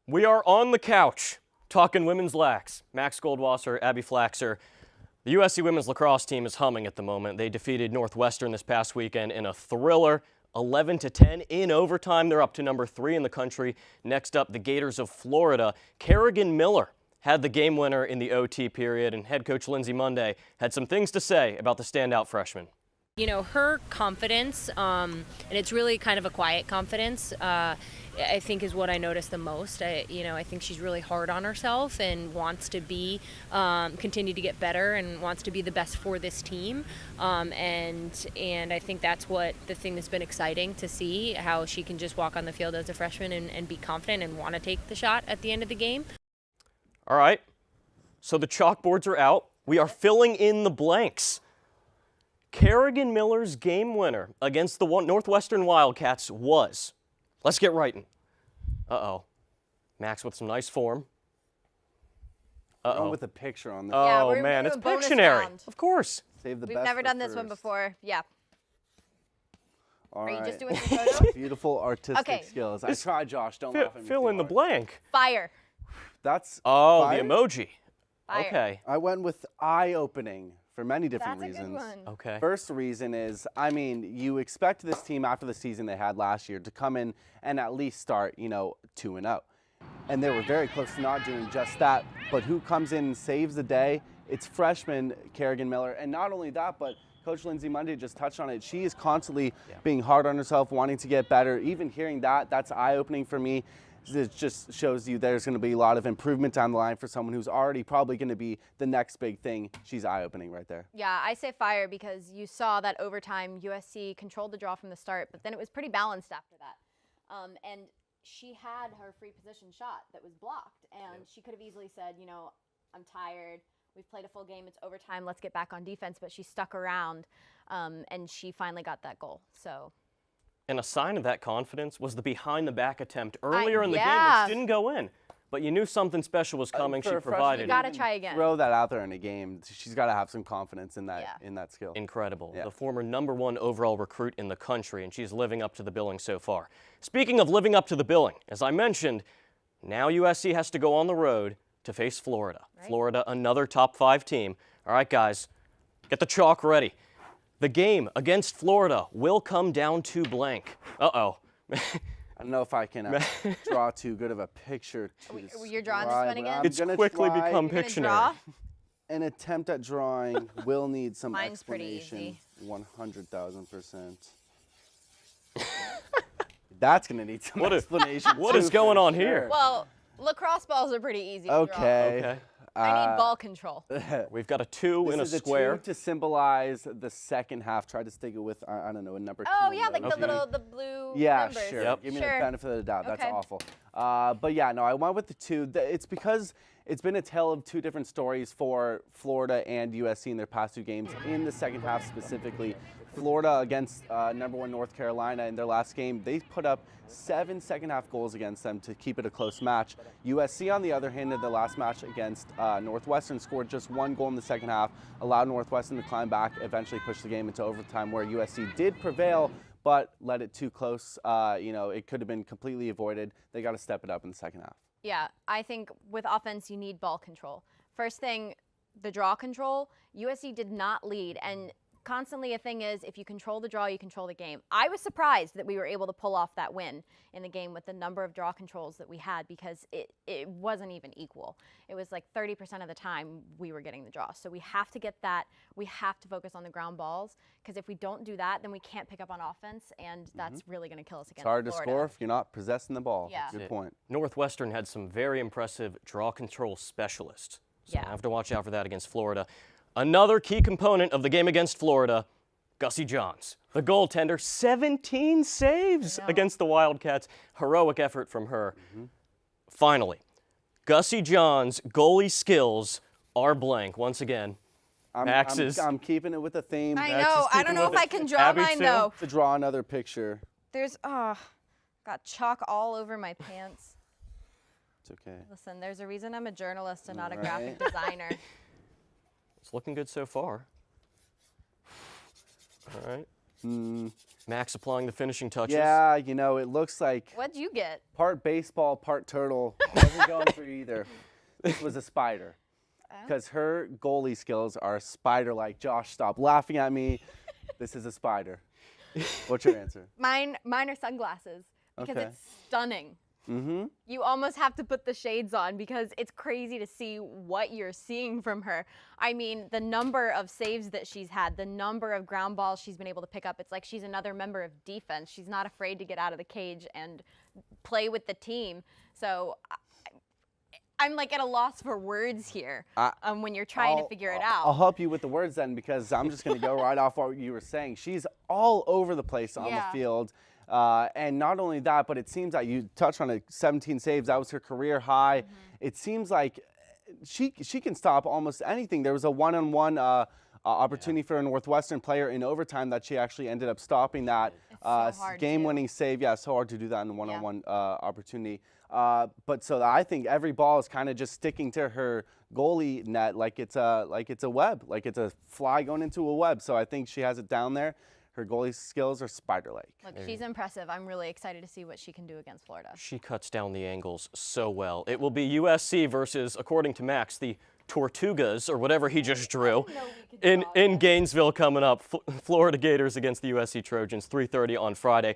We are on the couch talking women's lax. Max Goldwasser, Abby Flaxer. The USC women's lacrosse team is humming at the moment. They defeated Northwestern this past weekend in a thriller, 11-10 in overtime. They're up to number 3 in the country. Next up, the Gators of Florida. Kerrigan Miller had the game winner in the OT period, and head coach Lindsay Monday had some things to say about the standout freshman. You know, her confidence, and it's really kind of a quiet confidence, I think is what I noticed the most. I think she's really hard on herself and wants to be, continue to get better and wants to be the best for this team. And I think that's what the thing that's been exciting to see, how she can just walk on the field as a freshman and be confident and want to take the shot at the end of the game. All right, so the chalkboards are out. We are filling in the blanks. Kerrigan Miller's game winner against the Northwestern Wildcats was, let's get writing. Uh-oh. Max with some nice form. Uh-oh. With a picture on the Oh, yeah, man, it's Pictionary. Of course. Save the We've best never for done this first. one before. Yeah. All Are you right. just doing the photo? Beautiful artistic Okay. skills. I tried, Josh. Don't laugh at me. Fill in the blank. Fire. That's the fire? emoji. Fire. Okay. I went with eye-opening for many different That's a reasons. good one. Okay. First reason is, I mean, you expect this team after the season they had last year to come in and at least start, 2-0. And they were very close to not doing just that. But who comes in and saves the day? It's freshman Kerrigan Miller. And not only that, but Coach Lindsay Monday just touched on it. She is constantly being hard on herself, wanting to get better. Even hearing that, that's eye-opening for me. It just shows you there's going to be a lot of improvement down the line for someone who's already probably going to be the next big thing. She's eye-opening right there. Yeah, I say fire because you saw that overtime USC controlled the draw from the start, but then it was pretty balanced after that. And she had her free position shot that was blocked, and she could have easily said, I'm tired. We've played a full game. It's overtime. Let's get back on defense. But she stuck around, and she finally got that goal. So. And a sign of that confidence was the behind-the-back attempt earlier in the game, yeah. which didn't go in. But you knew something special was coming. She provided You it. got to try again. Throw that out there in a game. She's got to have some confidence in that in that skill. Incredible. Yeah. The former #1 overall recruit in the country, and she's living up to the billing so far. Speaking of living up to the billing, as I mentioned, now USC has to go on the road to face Florida. Right. Florida, another top 5 team. All right, guys, get the chalk ready. The game against Florida will come down to blank. Uh-oh. I don't know if I can draw too good of a picture. You're drawing this one again? It's quickly become You're gonna Pictionary. draw? An attempt at drawing will need some Mine's pretty explanation. easy. 100,000%. That's going to need some explanation. What is going on here? Well, lacrosse balls are pretty easy to draw. Okay. I need ball control. We've got a 2 in a This is square. a 2 to symbolize the second half. Try to stick it with, I don't know, a number 2. Oh, yeah, like okay. the blue Yeah, numbers. sure. Yep. Give me Sure. the benefit of the doubt. That's Okay. awful. But yeah, no, I went with the 2. It's because it's been a tale of 2 different stories for Florida and USC in their past 2 games. In the second half specifically, Florida against #1 North Carolina in their last game, they put up 7 second-half goals against them to keep it a close match. USC, on the other hand, in the last match against Northwestern, scored just 1 goal in the second half, allowed Northwestern to climb back, eventually push the game into overtime, where USC did prevail, but let it too close. It could have been completely avoided. They got to step it up in the second half. Yeah, I think with offense, you need ball control. First thing, the draw control, USC did not lead, and constantly a thing is if you control the draw, you control the game. I was surprised that we were able to pull off that win in the game with the number of draw controls that we had because it wasn't even equal. It was like 30% of the time we were getting the draw. So we have to get that. We have to focus on the ground balls because if we don't do that, then we can't pick up on offense, and that's really going to kill us against Florida. It's hard to score if you're not possessing the ball. Yeah. Good point. Northwestern had some very impressive draw control specialists. So Yeah. I have to watch out for that against Florida. Another key component of the game against Florida, Gussie Johns, the goaltender, 17 saves against the Wildcats. Heroic effort from her. Finally, Gussie Johns' goalie skills are blank once again. I'm keeping it with the theme. I Max know. is I don't know if keeping I with can it. draw Abby mine, too? though. To draw another picture. There's, got chalk all over my pants. It's okay. Listen, there's a reason I'm a journalist and not a Right. graphic designer. It's looking good so far. All right. Max applying the finishing touches. Yeah, you know, it looks like What'd you get? part baseball, part turtle. Wasn't going for either. This was a spider. Because her goalie skills are spider-like. Josh, stop laughing at me. This is a spider. What's your answer? Mine are sunglasses because Okay. it's stunning. Mm-hmm. You almost have to put the shades on because it's crazy to see what you're seeing from her. I mean, the number of saves that she's had, the number of ground balls she's been able to pick up, it's like she's another member of defense. She's not afraid to get out of the cage and play with the team. So I'm like at a loss for words here when you're trying to figure it out. I'll help you with the words then, because I'm just going to go right off what you were saying. She's all over the place on the field. And not only that, but it seems like you touched on it, 17 saves. That was her career high. It seems like she can stop almost anything. There was a one-on-one opportunity for a Northwestern player in overtime that she actually ended up stopping that game-winning save. Yeah, so hard to do that in a one-on-one opportunity. But so I think every ball is kind of just sticking to her goalie net like it's a web, like it's a fly going into a web. So I think she has it down there. Her goalie skills are spider-like. Look, she's impressive. I'm really excited to see what she can do against Florida. She cuts down the angles so well. It will be USC versus, according to Max, the Tortugas, or whatever he just drew, in Gainesville coming up. Florida Gators against the USC Trojans, 3:30 on Friday.